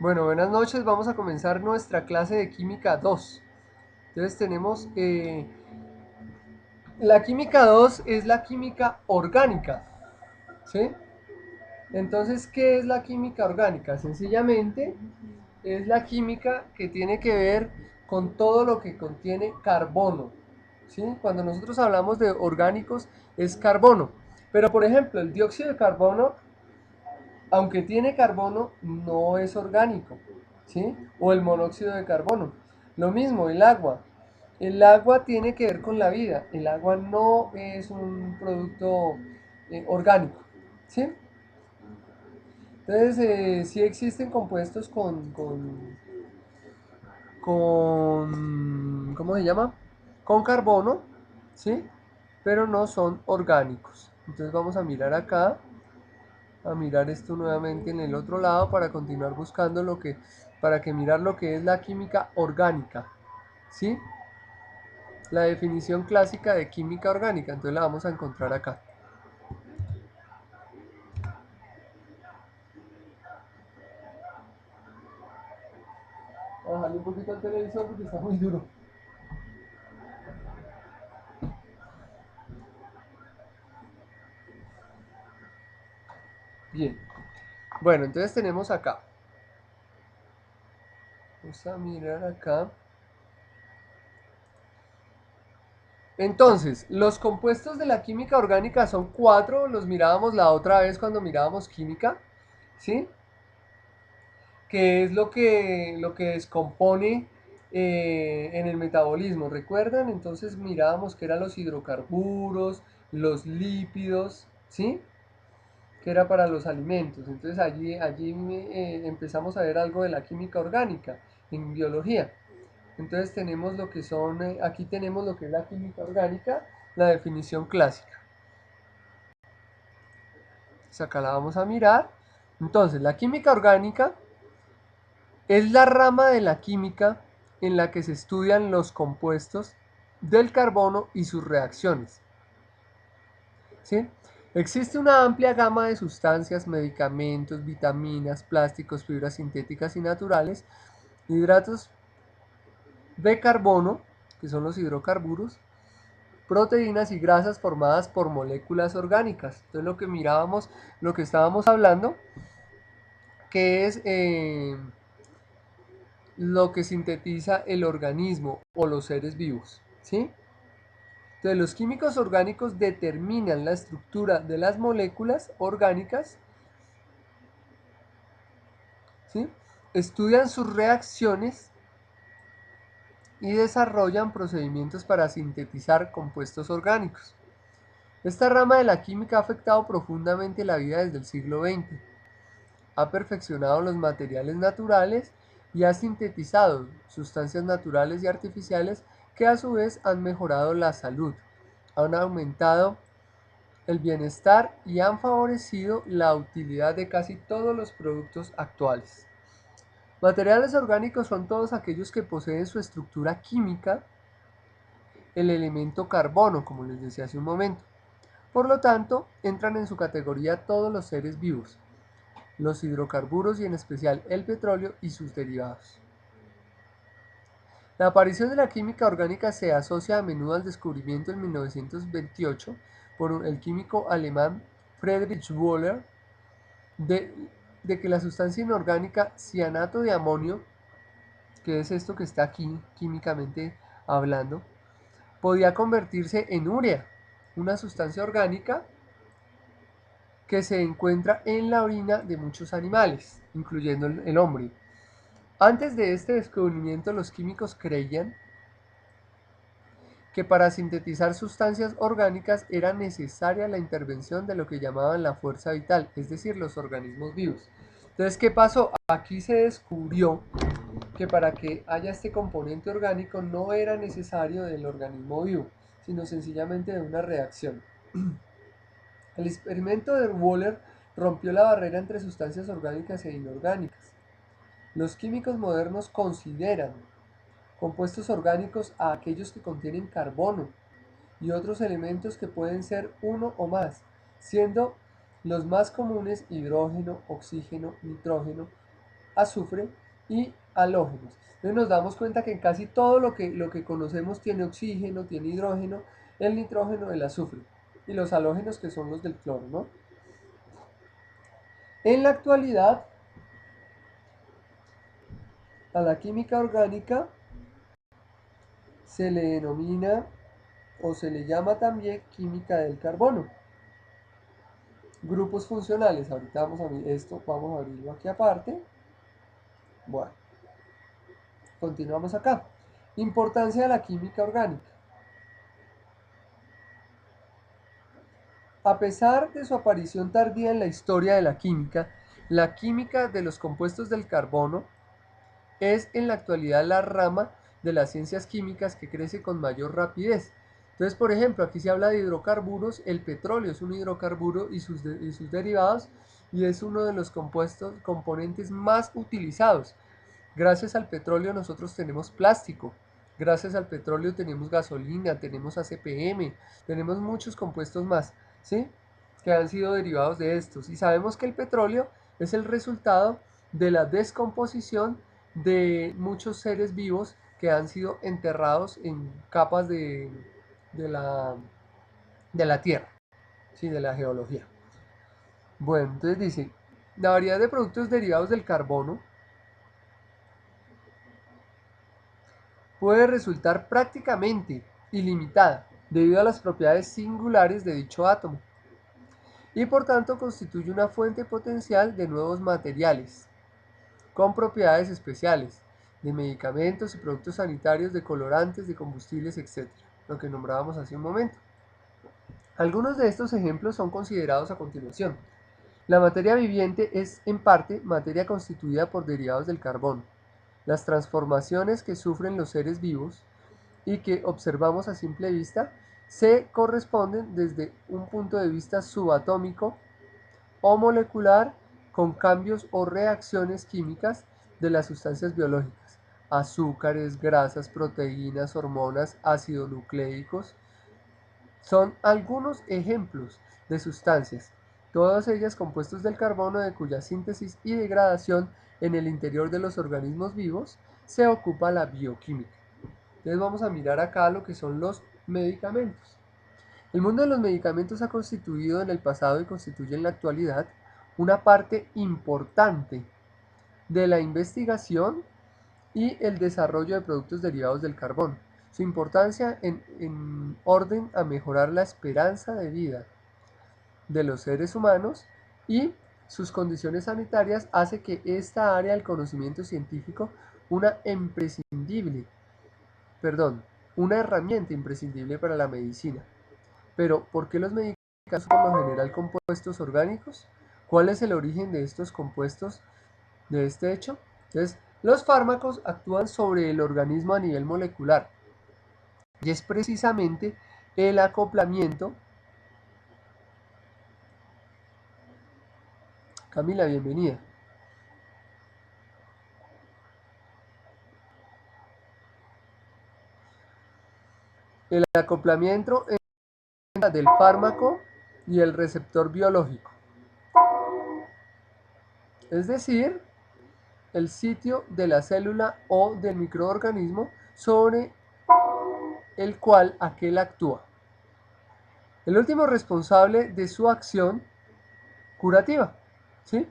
Bueno, buenas noches. Vamos a comenzar nuestra clase de química 2. Entonces tenemos la química 2 es la química orgánica, ¿sí? Entonces, ¿qué es la química orgánica? Sencillamente es la química que tiene que ver con todo lo que contiene carbono, ¿sí? Cuando nosotros hablamos de orgánicos es carbono. Pero por ejemplo, el dióxido de carbono, aunque tiene carbono, no es orgánico, ¿sí? O el monóxido de carbono. Lo mismo, el agua. El agua tiene que ver con la vida. El agua no es un producto orgánico, ¿sí? Entonces, sí existen compuestos ¿cómo se llama? Con carbono, ¿sí? Pero no son orgánicos. Entonces vamos a mirar acá, a mirar esto nuevamente en el otro lado para continuar buscando para que mirar lo que es la química orgánica, ¿sí? La definición clásica de química orgánica, entonces la vamos a encontrar acá. Bajarle un poquito al televisor porque está muy duro. Bien, bueno, entonces tenemos acá. Vamos a mirar acá. Entonces, los compuestos de la química orgánica son cuatro, los mirábamos la otra vez cuando mirábamos química, ¿sí? Que es lo que descompone en el metabolismo. ¿Recuerdan? Entonces mirábamos que eran los hidrocarburos, los lípidos, ¿sí? Que era para los alimentos. Entonces allí empezamos a ver algo de la química orgánica en biología. Entonces tenemos lo que son, aquí tenemos lo que es la química orgánica, la definición clásica. Entonces acá la vamos a mirar. Entonces, la química orgánica es la rama de la química en la que se estudian los compuestos del carbono y sus reacciones. ¿Sí? Existe una amplia gama de sustancias, medicamentos, vitaminas, plásticos, fibras sintéticas y naturales, hidratos de carbono, que son los hidrocarburos, proteínas y grasas formadas por moléculas orgánicas. Entonces lo que mirábamos, lo que estábamos hablando, que es lo que sintetiza el organismo o los seres vivos, ¿sí? Entonces, los químicos orgánicos determinan la estructura de las moléculas orgánicas, ¿sí? Estudian sus reacciones y desarrollan procedimientos para sintetizar compuestos orgánicos. Esta rama de la química ha afectado profundamente la vida desde el siglo XX. Ha perfeccionado los materiales naturales y ha sintetizado sustancias naturales y artificiales que a su vez han mejorado la salud, han aumentado el bienestar y han favorecido la utilidad de casi todos los productos actuales. Materiales orgánicos son todos aquellos que poseen su estructura química, el elemento carbono, como les decía hace un momento. Por lo tanto, entran en su categoría todos los seres vivos, los hidrocarburos y en especial el petróleo y sus derivados. La aparición de la química orgánica se asocia a menudo al descubrimiento en 1928 por el químico alemán Friedrich Wöhler de, de que la sustancia inorgánica cianato de amonio, que es esto que está aquí químicamente hablando, podía convertirse en urea, una sustancia orgánica que se encuentra en la orina de muchos animales, incluyendo el hombre. Antes de este descubrimiento, los químicos creían que para sintetizar sustancias orgánicas era necesaria la intervención de lo que llamaban la fuerza vital, es decir, los organismos vivos. Entonces, ¿qué pasó? Aquí se descubrió que para que haya este componente orgánico no era necesario del organismo vivo, sino sencillamente de una reacción. El experimento de Wöhler rompió la barrera entre sustancias orgánicas e inorgánicas. Los químicos modernos consideran compuestos orgánicos a aquellos que contienen carbono y otros elementos que pueden ser uno o más, siendo los más comunes hidrógeno, oxígeno, nitrógeno azufre y halógenos. Entonces nos damos cuenta que en casi todo lo que conocemos tiene oxígeno, tiene hidrógeno, el nitrógeno, el azufre y los halógenos que son los del cloro, ¿no? En la actualidad, a la química orgánica se le denomina o se le llama también química del carbono. Grupos funcionales, ahorita vamos a abrir esto, vamos a abrirlo aquí aparte. Bueno, continuamos acá. Importancia de la química orgánica. A pesar de su aparición tardía en la historia de la química de los compuestos del carbono es en la actualidad la rama de las ciencias químicas que crece con mayor rapidez. Entonces, por ejemplo, aquí se habla de hidrocarburos, el petróleo es un hidrocarburo y sus derivados, y es uno de los componentes más utilizados. Gracias al petróleo nosotros tenemos plástico, gracias al petróleo tenemos gasolina, tenemos ACPM, tenemos muchos compuestos más, ¿sí? Que han sido derivados de estos. Y sabemos que el petróleo es el resultado de la descomposición de muchos seres vivos que han sido enterrados en capas de la, de la Tierra, ¿sí? De la geología. Bueno, entonces dice, la variedad de productos derivados del carbono puede resultar prácticamente ilimitada debido a las propiedades singulares de dicho átomo y por tanto constituye una fuente potencial de nuevos materiales con propiedades especiales de medicamentos y productos sanitarios, de colorantes, de combustibles, etc. Lo que nombrábamos hace un momento. Algunos de estos ejemplos son considerados a continuación. La materia viviente es en parte materia constituida por derivados del carbono. Las transformaciones que sufren los seres vivos y que observamos a simple vista se corresponden desde un punto de vista subatómico o molecular con cambios o reacciones químicas de las sustancias biológicas, azúcares, grasas, proteínas, hormonas, ácidos nucleicos. Son algunos ejemplos de sustancias, todas ellas compuestos del carbono de cuya síntesis y degradación en el interior de los organismos vivos se ocupa la bioquímica. Entonces vamos a mirar acá lo que son los medicamentos. El mundo de los medicamentos ha constituido en el pasado y constituye en la actualidad una parte importante de la investigación y el desarrollo de productos derivados del carbón. Su importancia en orden a mejorar la esperanza de vida de los seres humanos y sus condiciones sanitarias hace que esta área del conocimiento científico una imprescindible, perdón, una herramienta imprescindible para la medicina. Pero, ¿por qué los medicamentos son por lo general compuestos orgánicos? ¿Cuál es el origen de estos compuestos de este hecho? Entonces, los fármacos actúan sobre el organismo a nivel molecular y es precisamente el acoplamiento. Camila, bienvenida. El acoplamiento del fármaco y el receptor biológico, es decir, el sitio de la célula o del microorganismo sobre el cual aquel actúa. El último responsable de su acción curativa, ¿sí?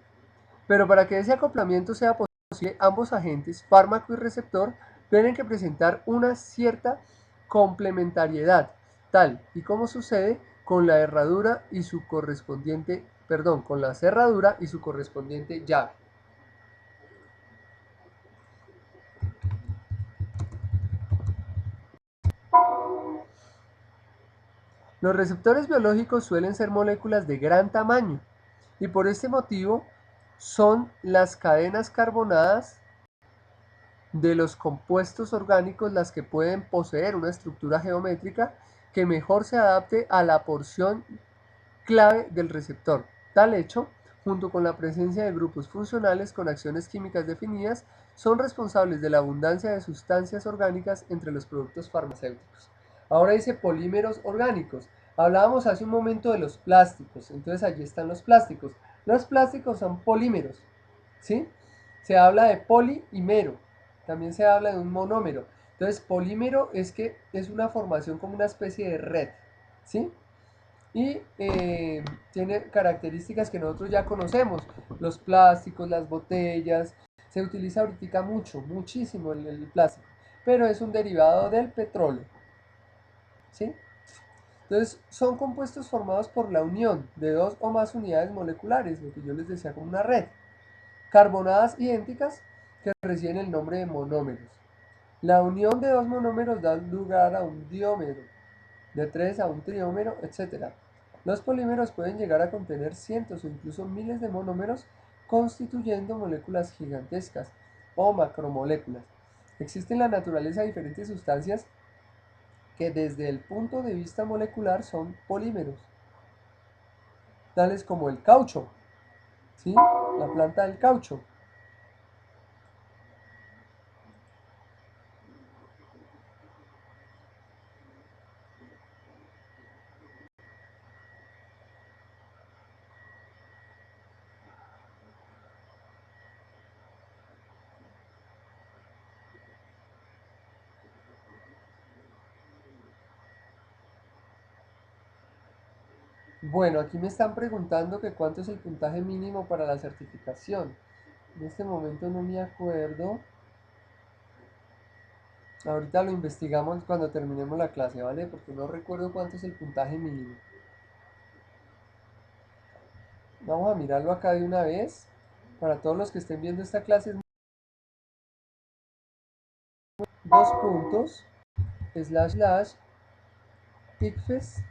Pero para que ese acoplamiento sea posible, ambos agentes, fármaco y receptor, tienen que presentar una cierta complementariedad, tal y como sucede con la herradura y su correspondiente, perdón, con la cerradura y su correspondiente llave. Los receptores biológicos suelen ser moléculas de gran tamaño y por este motivo son las cadenas carbonadas de los compuestos orgánicos las que pueden poseer una estructura geométrica que mejor se adapte a la porción clave del receptor. Tal hecho, junto con la presencia de grupos funcionales con acciones químicas definidas, son responsables de la abundancia de sustancias orgánicas entre los productos farmacéuticos. Ahora dice polímeros orgánicos. Hablábamos hace un momento de los plásticos, entonces allí están los plásticos. Los plásticos son polímeros, ¿sí? Se habla de polímero, también se habla de un monómero. Entonces, polímero es que es una formación como una especie de red, ¿sí? Y tiene características que nosotros ya conocemos, los plásticos, las botellas, se utiliza ahorita mucho, muchísimo el plástico, pero es un derivado del petróleo, ¿sí? Entonces, son compuestos formados por la unión de dos o más unidades moleculares, lo que yo les decía como una red, carbonadas idénticas que reciben el nombre de monómeros. La unión de dos monómeros da lugar a un diómero, de tres a un triómero, etc. Los polímeros pueden llegar a contener cientos o incluso miles de monómeros, constituyendo moléculas gigantescas o macromoléculas. Existen en la naturaleza diferentes sustancias que desde el punto de vista molecular son polímeros, tales como el caucho, ¿sí? La planta del caucho. Bueno, aquí me están preguntando que cuánto es el puntaje mínimo para la certificación. En este momento no me acuerdo. Ahorita lo investigamos cuando terminemos la clase, ¿vale? Porque no recuerdo cuánto es el puntaje mínimo. Vamos a mirarlo acá de una vez. Para todos los que estén viendo esta clase, es dos puntos, slash, slash, icfes.gov.co.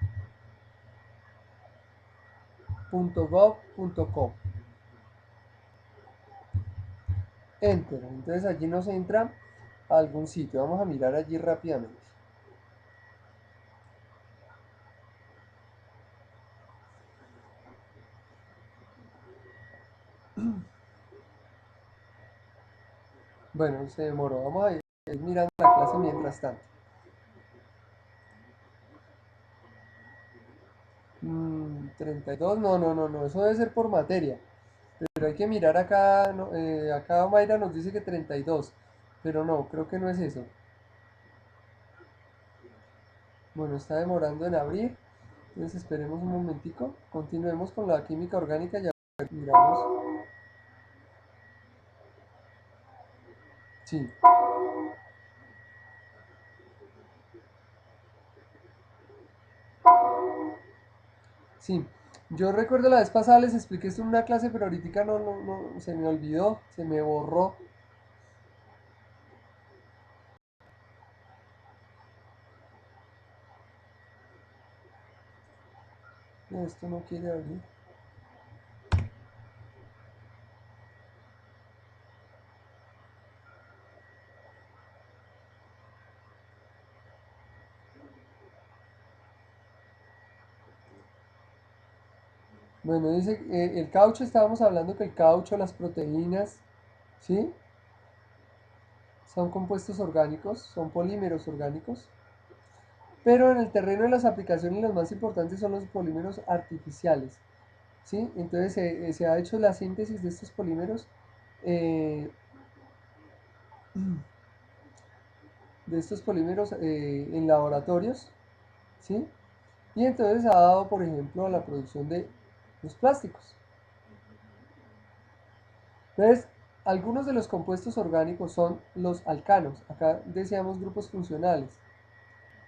Enter. Entonces allí nos entra a algún sitio. Vamos a mirar allí rápidamente. Bueno, se demoró. Vamos a ir mirando la clase mientras tanto. 32, no, no, no, no, eso debe ser por materia. Pero hay que mirar acá, no, acá Mayra nos dice que 32, pero no, creo que no es eso. Bueno, está demorando en abrir, entonces esperemos un momentico. Continuemos con la química orgánica, ya miramos. Sí, sí. Yo recuerdo la vez pasada les expliqué esto en una clase, pero ahorita no, no, no, se me olvidó, se me borró. Esto no quiere abrir. Bueno, dice el caucho, estábamos hablando que el caucho, las proteínas, ¿sí? Son compuestos orgánicos, son polímeros orgánicos. Pero en el terreno de las aplicaciones los más importantes son los polímeros artificiales, ¿sí? Entonces se ha hecho la síntesis de estos polímeros, eh, en laboratorios, ¿sí? Y entonces ha dado, por ejemplo, a la producción de los plásticos. Entonces, algunos de los compuestos orgánicos son los alcanos. Acá decíamos grupos funcionales,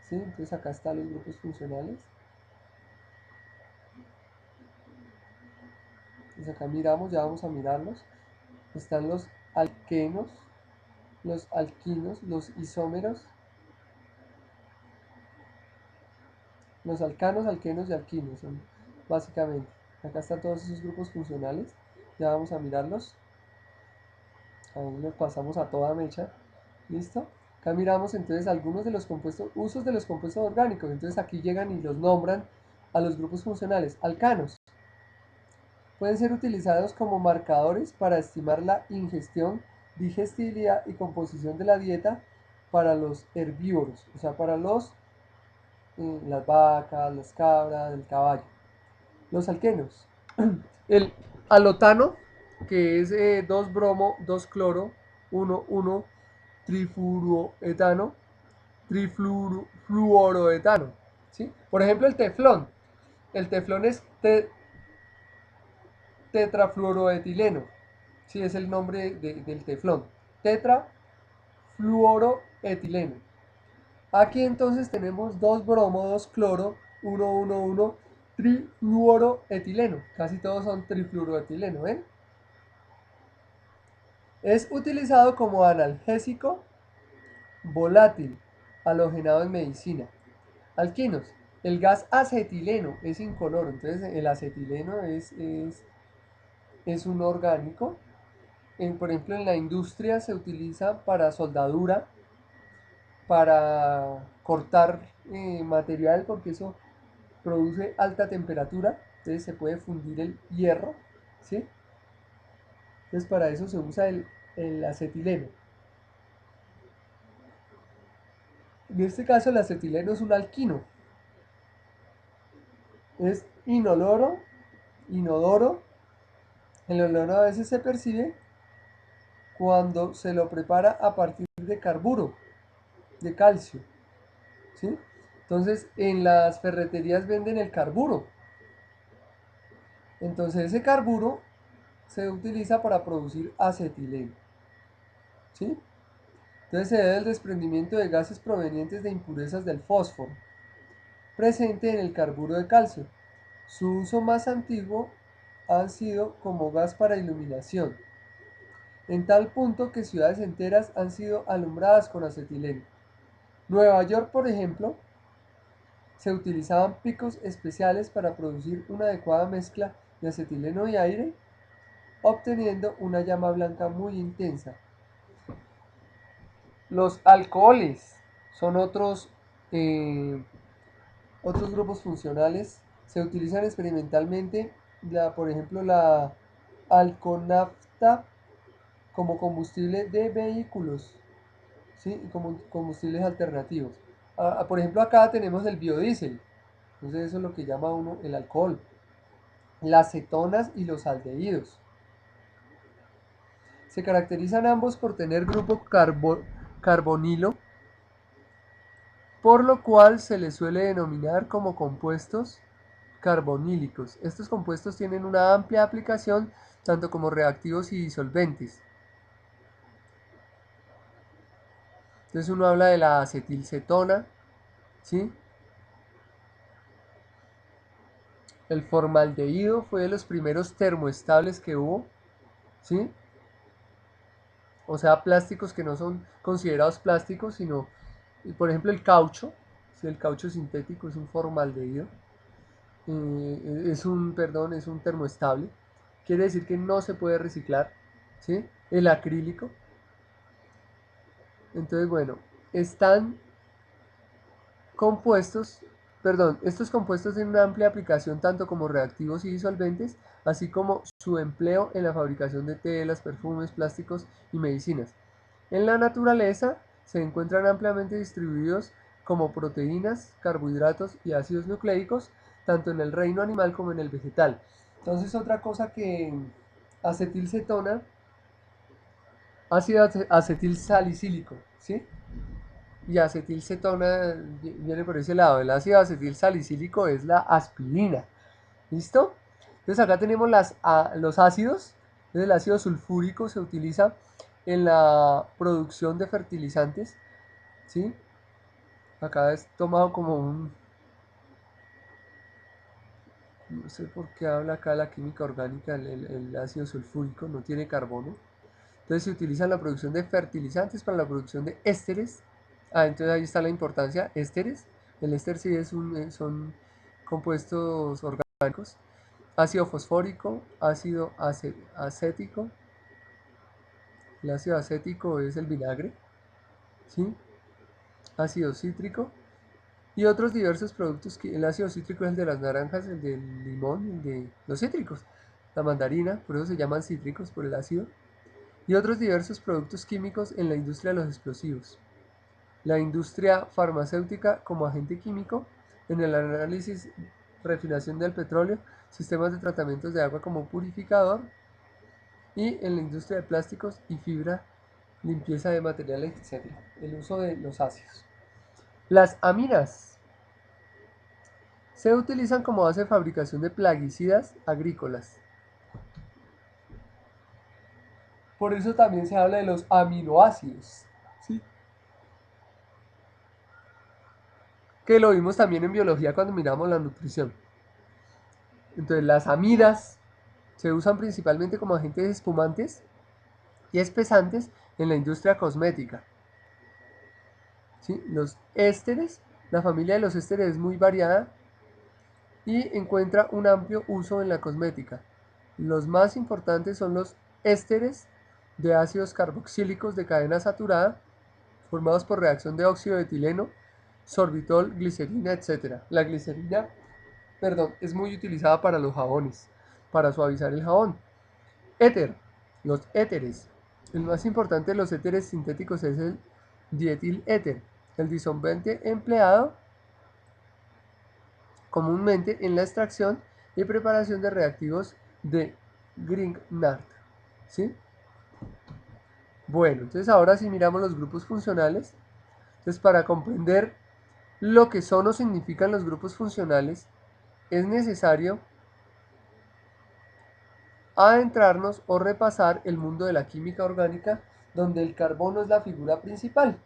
¿sí? Entonces acá están los grupos funcionales. Entonces acá miramos, ya vamos a mirarlos. Están los alquenos, los alquinos, los isómeros, los alcanos, alquenos y alquinos son básicamente. Acá están todos esos grupos funcionales. Ya vamos a mirarlos. Ahí los pasamos a toda mecha. ¿Listo? Acá miramos entonces algunos de los compuestos, usos de los compuestos orgánicos. Entonces aquí llegan y los nombran a los grupos funcionales. Alcanos. Pueden ser utilizados como marcadores para estimar la ingestión, digestibilidad y composición de la dieta para los herbívoros, o sea, para las vacas, las cabras, el caballo. Los alquenos. El alotano que es 2 bromo, 2 cloro, 1 trifluoroetano, trifluoroetano. ¿Sí? Por ejemplo, el teflón. El teflón es tetrafluoroetileno. Sí, es el nombre del teflón. Tetrafluoroetileno. Aquí entonces tenemos 2 bromo, 2 cloro, 1 trifluoroetileno. Casi todos son trifluoroetileno, ¿ven? Es utilizado como analgésico volátil, halogenado en medicina. Alquinos. El gas acetileno es incoloro, entonces el acetileno es un orgánico. Por ejemplo, en la industria se utiliza para soldadura, para cortar material, porque eso produce alta temperatura, entonces se puede fundir el hierro, ¿sí? Entonces para eso se usa el acetileno. En este caso el acetileno es un alquino, es inodoro. El olor a veces se percibe cuando se lo prepara a partir de carburo, de calcio, ¿sí? Entonces en las ferreterías venden el carburo. Entonces ese carburo se utiliza para producir acetileno, ¿sí? Entonces se debe al desprendimiento de gases provenientes de impurezas del fósforo, presente en el carburo de calcio. Su uso más antiguo ha sido como gas para iluminación, en tal punto que ciudades enteras han sido alumbradas con acetileno. Nueva York, por ejemplo, se utilizaban picos especiales para producir una adecuada mezcla de acetileno y aire, obteniendo una llama blanca muy intensa. Los alcoholes son eh, otros grupos funcionales. Se utilizan experimentalmente, por ejemplo, la alconafta como combustible de vehículos, ¿sí? Y como combustibles alternativos. Por ejemplo, acá tenemos el biodiesel. Entonces eso es lo que llama uno el alcohol. Las cetonas y los aldehídos. Se caracterizan ambos por tener grupo carbonilo, por lo cual se les suele denominar como compuestos carbonílicos. Estos compuestos tienen una amplia aplicación tanto como reactivos y disolventes. Entonces uno habla de la acetilcetona, ¿sí? El formaldehído fue de los primeros termoestables que hubo, ¿sí? O sea, plásticos que no son considerados plásticos, sino, por ejemplo, el caucho, ¿sí? El caucho sintético es un formaldehído, es un termoestable, quiere decir que no se puede reciclar, ¿sí? El acrílico, entonces, bueno, están compuestos, estos compuestos tienen una amplia aplicación tanto como reactivos y disolventes, así como su empleo en la fabricación de telas, perfumes, plásticos y medicinas. En la naturaleza se encuentran ampliamente distribuidos como proteínas, carbohidratos y ácidos nucleicos, tanto en el reino animal como en el vegetal. Entonces otra cosa que acetilcetona, ácido acetil salicílico, ¿sí? Y acetilcetona viene por ese lado. El ácido acetil salicílico es la aspirina. ¿Listo? Entonces acá tenemos los ácidos. Entonces el ácido sulfúrico se utiliza en la producción de fertilizantes. ¿Sí? Acá es tomado como un... No sé por qué habla acá la química orgánica, el ácido sulfúrico, no tiene carbono. Entonces se utiliza en la producción de fertilizantes para la producción de ésteres. Entonces ahí está la importancia, ésteres. El éster sí son compuestos orgánicos. Ácido fosfórico, ácido acético. El ácido acético es el vinagre, ¿sí? Ácido cítrico y otros diversos productos. El ácido cítrico es el de las naranjas, el del limón, el de los cítricos. La mandarina, por eso se llaman cítricos, por el ácido. Y otros diversos productos químicos en la industria de los explosivos. La industria farmacéutica como agente químico, en el análisis, refinación del petróleo, sistemas de tratamientos de agua como purificador, y en la industria de plásticos y fibra, limpieza de materiales, etc. El uso de los ácidos. Las aminas se utilizan como base de fabricación de plaguicidas agrícolas. Por eso también se habla de los aminoácidos, ¿sí? Que lo vimos también en biología cuando miramos la nutrición. Entonces las amidas se usan principalmente como agentes espumantes y espesantes en la industria cosmética. ¿Sí? Los ésteres, la familia de los ésteres es muy variada y encuentra un amplio uso en la cosmética. Los más importantes son los ésteres de ácidos carboxílicos de cadena saturada, formados por reacción de óxido de etileno, sorbitol, glicerina, etc. La glicerina, es muy utilizada para los jabones, para suavizar el jabón. Éter, los éteres. El más importante de los éteres sintéticos es el dietiléter, el disolvente empleado comúnmente en la extracción y preparación de reactivos de Grignard. ¿Sí? Bueno, entonces ahora si miramos los grupos funcionales, entonces para comprender lo que son o significan los grupos funcionales, es necesario adentrarnos o repasar el mundo de la química orgánica, donde el carbono es la figura principal.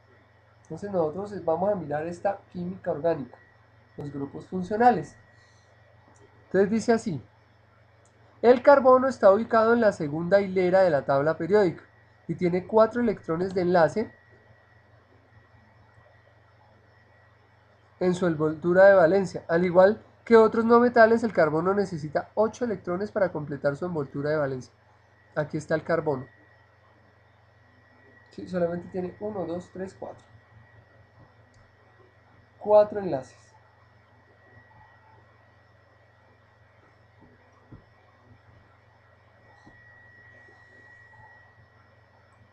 Entonces nosotros vamos a mirar esta química orgánica, los grupos funcionales. Entonces dice así: el carbono está ubicado en la segunda hilera de la tabla periódica y tiene 4 electrones de enlace en su envoltura de valencia. Al igual que otros no metales, el carbono necesita 8 electrones para completar su envoltura de valencia. Aquí está el carbono. Sí, solamente tiene 1, 2, 3, 4. 4 enlaces.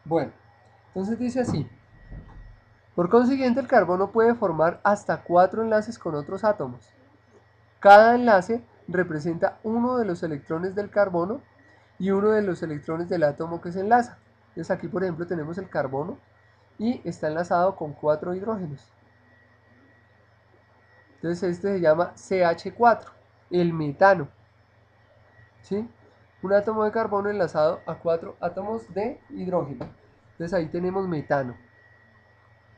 Bueno, entonces dice así: por consiguiente, el carbono puede formar hasta 4 enlaces con otros átomos. Cada enlace representa uno de los electrones del carbono y uno de los electrones del átomo que se enlaza. Entonces aquí, por ejemplo, tenemos el carbono y está enlazado con 4 hidrógenos. Entonces este se llama CH4, el metano. ¿Sí? Un átomo de carbono enlazado a 4 átomos de hidrógeno. Entonces ahí tenemos metano.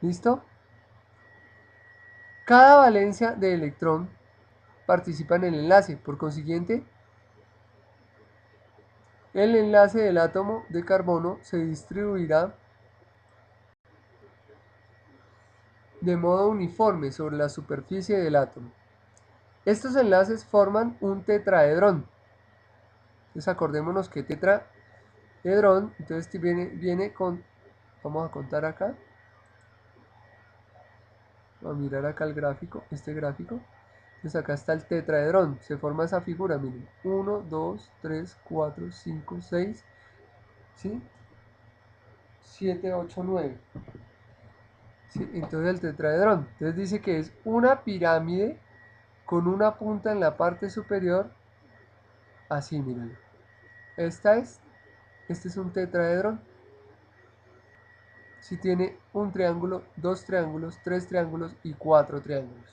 ¿Listo? Cada valencia de electrón participa en el enlace. Por consiguiente, el enlace del átomo de carbono se distribuirá de modo uniforme sobre la superficie del átomo. Estos enlaces forman un tetraedrón. Entonces acordémonos que tetraedrón, entonces viene con, vamos a contar acá, vamos a mirar acá el gráfico, este gráfico. Entonces acá está el tetraedrón, se forma esa figura, miren, 1, 2, 3, 4, 5, 6, ¿sí? 7, 8, 9. ¿Sí? Entonces el tetraedrón, entonces dice que es una pirámide con una punta en la parte superior, así, miren. Este es un tetraedrón. Si tiene un triángulo, dos triángulos, tres triángulos y cuatro triángulos.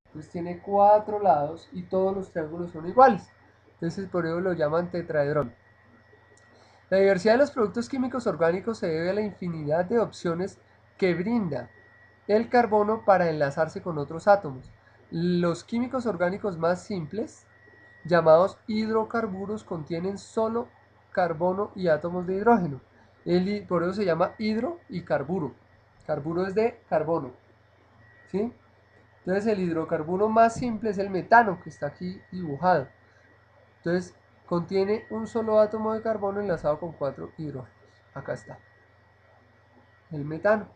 Entonces tiene 4 lados y todos los triángulos son iguales. Entonces por eso lo llaman tetraedrón. La diversidad de los productos químicos orgánicos se debe a la infinidad de opciones que brinda el carbono para enlazarse con otros átomos. Los químicos orgánicos más simples, llamados hidrocarburos, contienen solo carbono y átomos de hidrógeno. Por eso se llama hidro y carburo. Carburo es de carbono. ¿Sí? Entonces el hidrocarburo más simple es el metano, que está aquí dibujado. Entonces contiene un solo átomo de carbono enlazado con 4 hidrógenos. Acá está. El metano.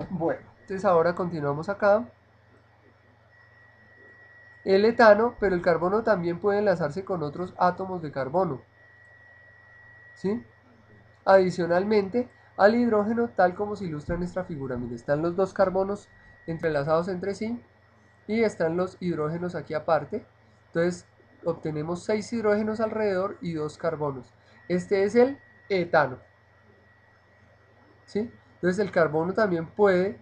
Bueno, entonces ahora continuamos acá. El etano, pero el carbono también puede enlazarse con otros átomos de carbono. ¿Sí? Adicionalmente al hidrógeno, tal como se ilustra en esta figura. Mire, están los dos carbonos entrelazados entre sí y están los hidrógenos aquí aparte. Entonces, obtenemos 6 hidrógenos alrededor y 2 carbonos. Este es el etano. ¿Sí? Entonces el carbono también puede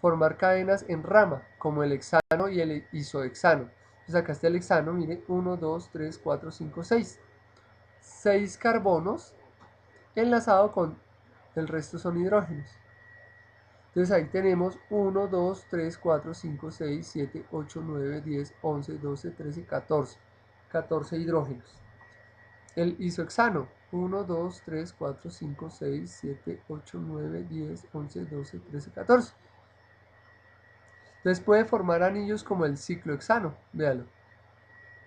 formar cadenas en rama, como el hexano y el isohexano. Entonces acá está el hexano, mire, 1, 2, 3, 4, 5, 6. 6 carbonos enlazado con el resto son hidrógenos. Entonces ahí tenemos 1, 2, 3, 4, 5, 6, 7, 8, 9, 10, 11, 12, 13, 14. 14 hidrógenos. El isohexano, 1, 2, 3, 4, 5, 6, 7, 8, 9, 10, 11, 12, 13, 14. Entonces puede formar anillos como el ciclohexano, véalo,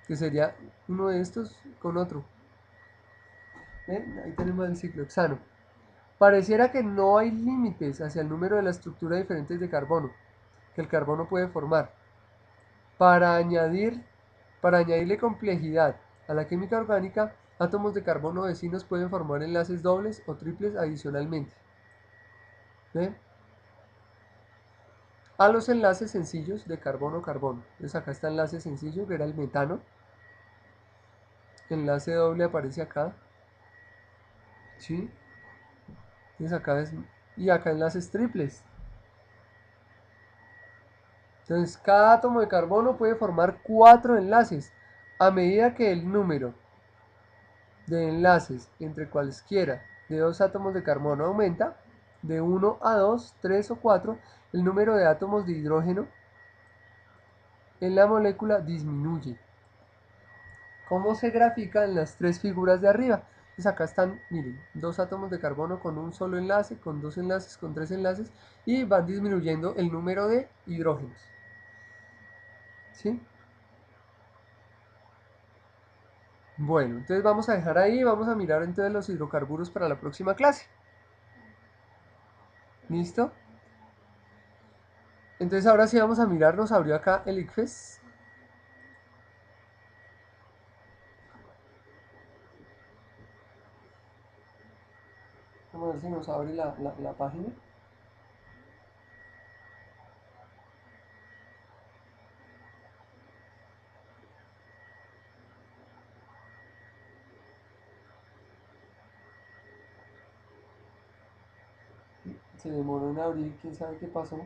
que sería uno de estos con otro. ¿Ven? Ahí tenemos el ciclohexano. Pareciera que no hay límites hacia el número de la estructura diferentes de carbono que el carbono puede formar. Para añadirle complejidad a la química orgánica, átomos de carbono vecinos pueden formar enlaces dobles o triples adicionalmente. ¿Ven? A los enlaces sencillos de carbono-carbono. Entonces acá está enlace sencillo, que era el metano. Enlace doble aparece acá. ¿Sí? Entonces acá es... Y acá enlaces triples. Entonces cada átomo de carbono puede formar 4 enlaces. A medida que el número de enlaces entre cualesquiera de dos átomos de carbono aumenta, de 1 a 2, 3 o 4, el número de átomos de hidrógeno en la molécula disminuye. ¿Cómo se grafica en las tres figuras de arriba? Pues acá están, miren, dos átomos de carbono con un solo enlace, con dos enlaces, con tres enlaces, y van disminuyendo el número de hidrógenos. ¿Sí? Bueno, entonces vamos a dejar ahí, vamos a mirar entonces los hidrocarburos para la próxima clase. ¿Listo? Entonces ahora sí vamos a mirar, nos abrió acá el ICFES. Vamos a ver si nos abre la página. Se demoró en abrir, quién sabe qué pasó.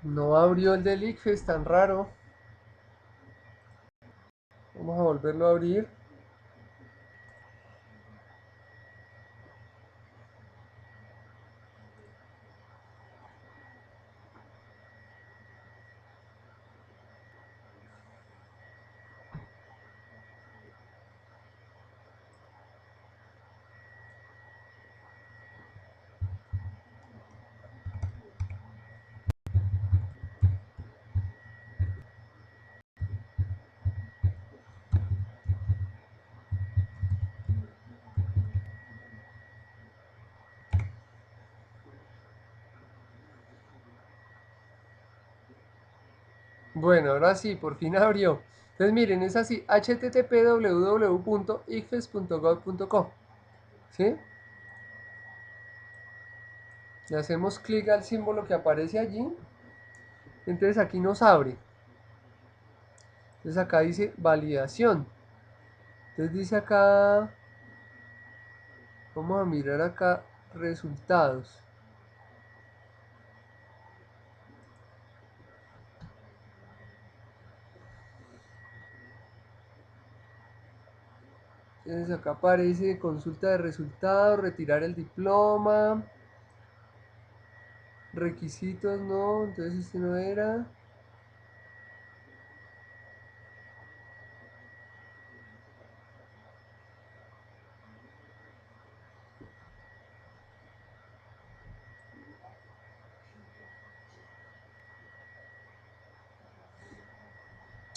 No abrió el del ICFES, tan raro. Vamos a volverlo a abrir. Bueno, ahora sí, por fin abrió. Entonces miren, es así, http://www.icfes.gov.co. ¿Sí? Le hacemos clic al símbolo que aparece allí. Entonces aquí nos abre. Entonces acá dice validación. Entonces dice acá, vamos a mirar acá resultados. Entonces acá aparece consulta de resultados, retirar el diploma, requisitos no, entonces este no era.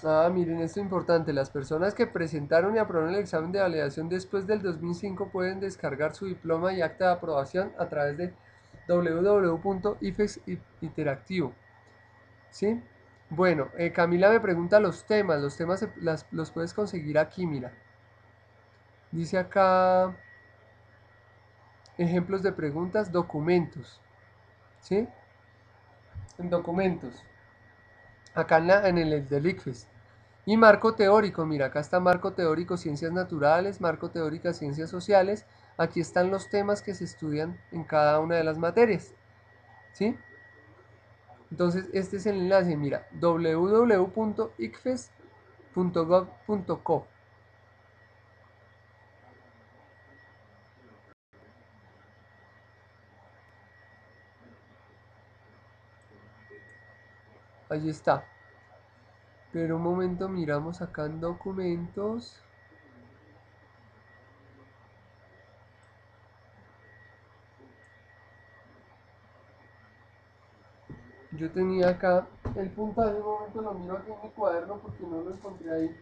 Miren, esto es importante. Las personas que presentaron y aprobaron el examen de validación después del 2005 pueden descargar su diploma y acta de aprobación a través de www.ifex interactivo. ¿Sí? Bueno, Camila me pregunta los temas. Los temas los puedes conseguir aquí, mira. Dice acá ejemplos de preguntas, documentos. ¿Sí? En documentos. Acá en el del ICFES. Y marco teórico, mira, acá está marco teórico ciencias naturales, marco teórica ciencias sociales. Aquí están los temas que se estudian en cada una de las materias. ¿Sí? Entonces, este es el enlace, mira, www.icfes.gov.co. Allí está. Pero un momento, miramos acá en documentos. Yo tenía acá el puntaje, un momento lo miro aquí en mi cuaderno porque no lo encontré ahí.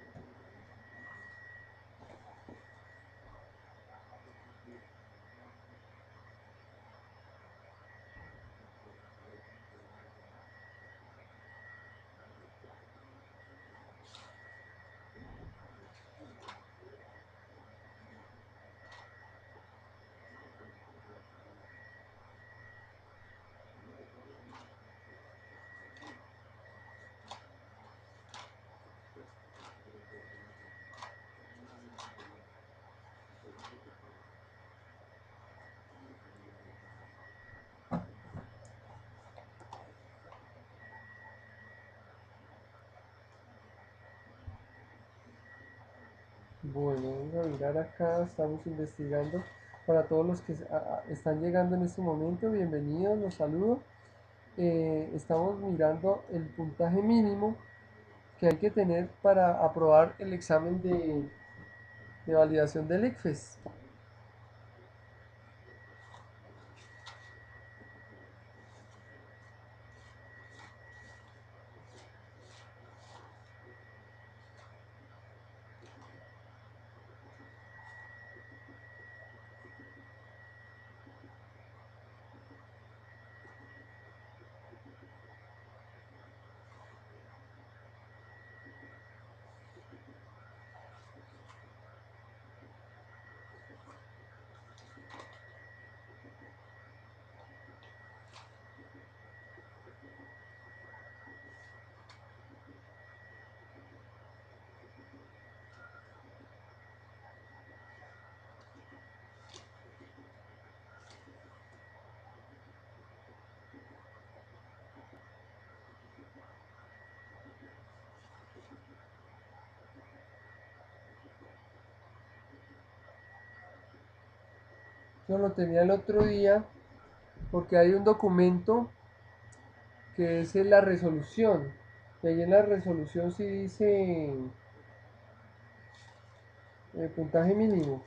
Bueno, vamos a mirar acá, estamos investigando. Para todos los que están llegando en este momento, bienvenidos, los saludo. Estamos mirando el puntaje mínimo que hay que tener para aprobar el examen de validación del ICFES. Yo lo tenía el otro día porque hay un documento que es la resolución. Y ahí en la resolución sí dice puntaje mínimo.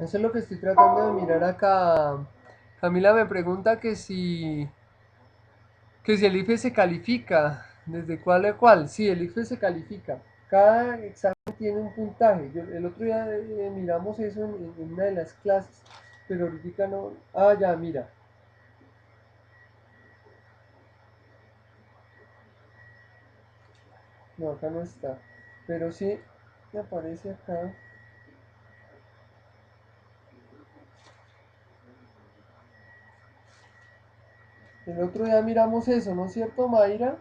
Eso es lo que estoy tratando de mirar acá. Camila me pregunta que si el IFE se califica, ¿desde cuál a cuál? Sí, el IFE se califica. Cada examen tiene un puntaje. El otro día miramos eso en una de las clases, pero ahorita no. Ya, mira. No, acá no está. Pero sí me aparece acá. El otro día miramos eso, ¿no es cierto, Mayra?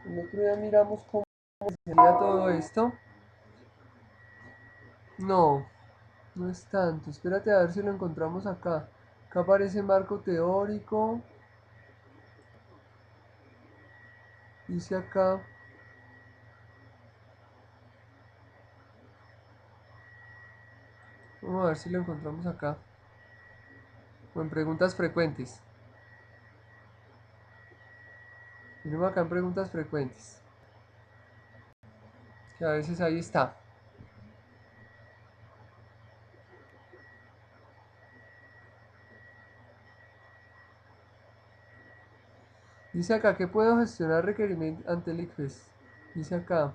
El otro día miramos cómo sería todo esto. No, no es tanto. Espérate a ver si lo encontramos acá. Acá aparece marco teórico. Dice acá, vamos a ver si lo encontramos acá, o en preguntas frecuentes. Miremos acá en preguntas frecuentes, que a veces ahí está. Dice acá que puedo gestionar requerimientos ante el ICFES. Dice acá.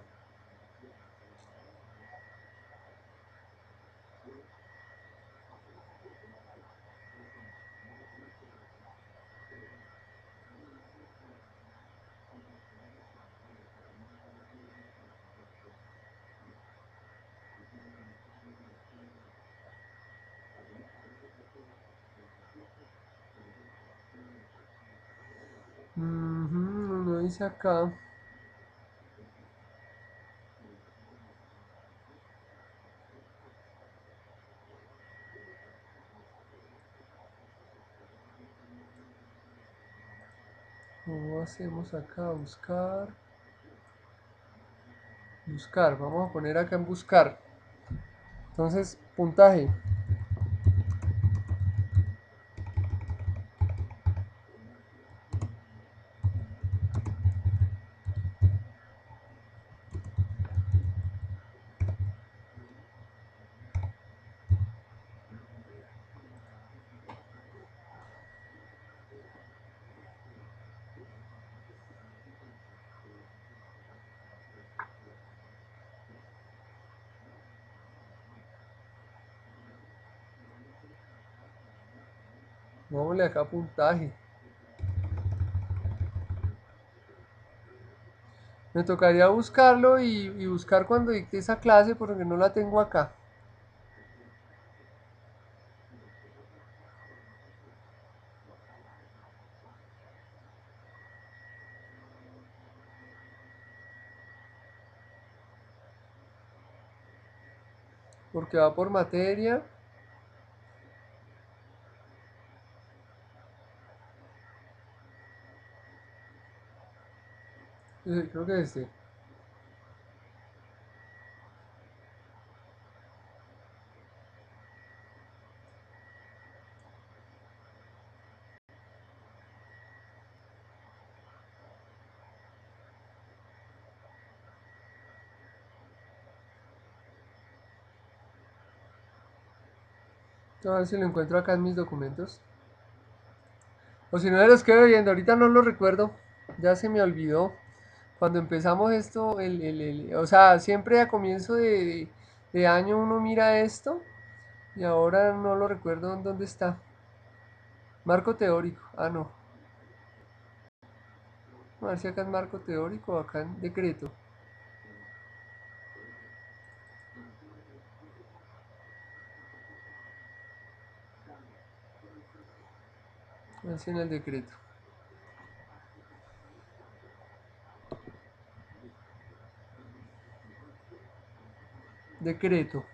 No dice acá. ¿Cómo hacemos acá? Buscar. Buscar. Vamos a poner acá en buscar. Entonces, puntaje. Vámonos acá puntaje. Me tocaría buscarlo y buscar cuando dicte esa clase porque no la tengo acá. Porque va por materia. Creo que este. A ver si lo encuentro acá en mis documentos. O si no, me los quedo viendo. Ahorita no lo recuerdo. Ya se me olvidó. Cuando empezamos esto, o sea, siempre a comienzo de año uno mira esto y ahora no lo recuerdo en dónde está. Marco teórico. Ah, no. A ver si acá es marco teórico o acá en decreto. A ver si en el decreto. Decreto.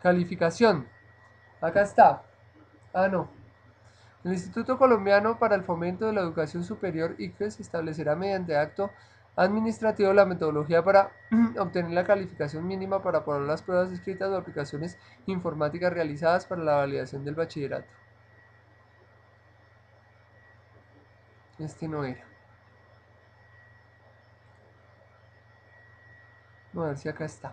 Calificación. Acá está. Ah, no. El Instituto Colombiano para el Fomento de la Educación Superior, ICFES, establecerá mediante acto administrativo la metodología para obtener la calificación mínima para aprobar las pruebas escritas o aplicaciones informáticas realizadas para la validación del bachillerato. Este no era. Vamos a ver si acá está.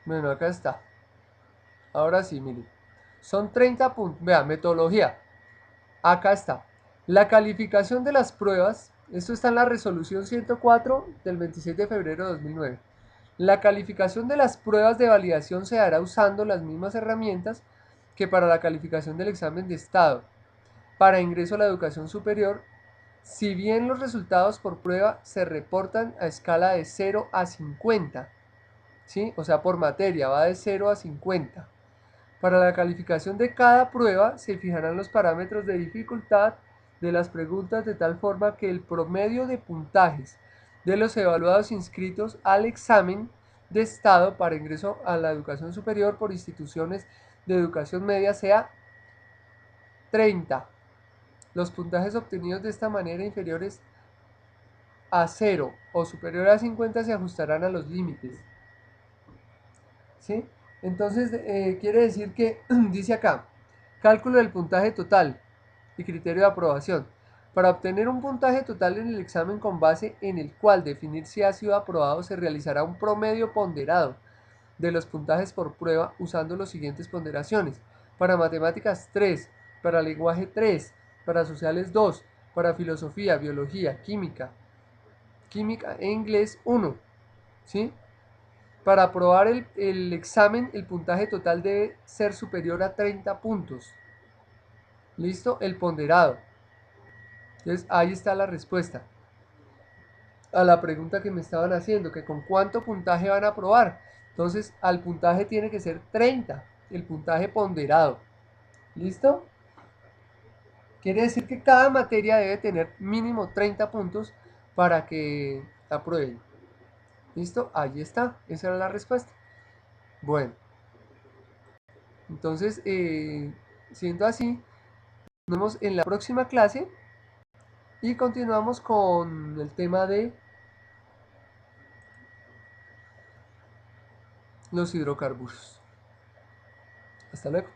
Bueno, acá está. Ahora sí, miren. Son 30 puntos. Vea, metodología. Acá está. La calificación de las pruebas. Esto está en la resolución 104 del 26 de febrero de 2009. La calificación de las pruebas de validación se hará usando las mismas herramientas que para la calificación del examen de estado para ingreso a la educación superior. Si bien los resultados por prueba se reportan a escala de 0 a 50, ¿sí? O sea, por materia, va de 0 a 50. Para la calificación de cada prueba se fijarán los parámetros de dificultad de las preguntas de tal forma que el promedio de puntajes de los evaluados inscritos al examen de estado para ingreso a la educación superior por instituciones de educación media sea 30. Los puntajes obtenidos de esta manera inferiores a 0 o superior a 50 se ajustarán a los límites. ¿Sí? Entonces, quiere decir que, dice acá, cálculo del puntaje total y criterio de aprobación. Para obtener un puntaje total en el examen con base en el cual definir si ha sido aprobado, se realizará un promedio ponderado de los puntajes por prueba usando las siguientes ponderaciones. Para matemáticas 3, para lenguaje 3, para sociales 2, para filosofía, biología, química e inglés 1. ¿Sí? Para aprobar el examen, el puntaje total debe ser superior a 30 puntos. ¿Listo? El ponderado. Entonces, ahí está la respuesta a la pregunta que me estaban haciendo, que con cuánto puntaje van a aprobar. Entonces, al puntaje tiene que ser 30, el puntaje ponderado. ¿Listo? Quiere decir que cada materia debe tener mínimo 30 puntos para que aprueben. ¿Listo? Ahí está. Esa era la respuesta. Bueno, entonces, siendo así, nos vemos en la próxima clase y continuamos con el tema de los hidrocarburos. Hasta luego.